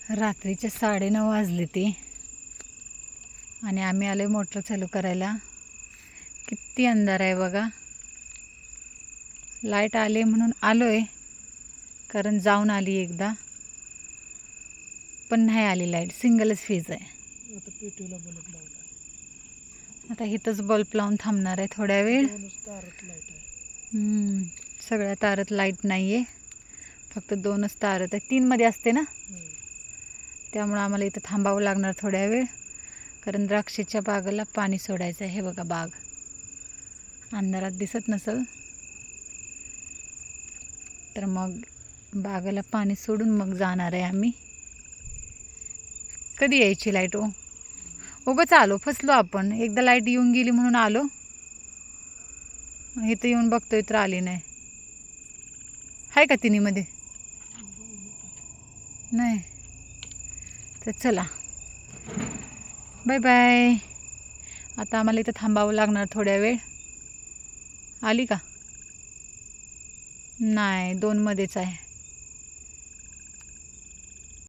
रात्रीचे 9:30 वाजले ते आणि आम्ही आलोय मोटर चालू करायला. किती अंधार आहे बघा. लाईट आले म्हणून आलोय, कारण जाऊन आली एकदा, पण नाही आली लाईट. सिंगलच फीज आहे. आता पेटीला बल्ब लावला. आता इथंच बल्ब लावून थांबणार आहे थोड्या वेळ. तारत लाईट आहे. सगळ्या तारत लाईट नाही आहे, फक्त 2च तारत आहे. 3 मध्ये असते ना, त्यामुळे आम्हाला इथं थांबावं लागणार थोड्या वेळ, कारण द्राक्षेच्या बागेला पाणी सोडायचं आहे. हे बघा बाग अंधारात दिसत नसेल, तर मग बागेला पाणी सोडून मग जाणार आहे आम्ही. कधी यायची लाईट हो? उगाच आलो, फसलो आपण. एकदा लाईट येऊन गेली म्हणून आलो, इथं येऊन बघतोय तर आली नाही. आहे का तिन्हीमध्ये? नाही. तर चला, बाय बाय. आता आम्हाला इथं थांबावं लागणार थोड्या वेळ. आली का? नाही, 2 मध्येच आहे.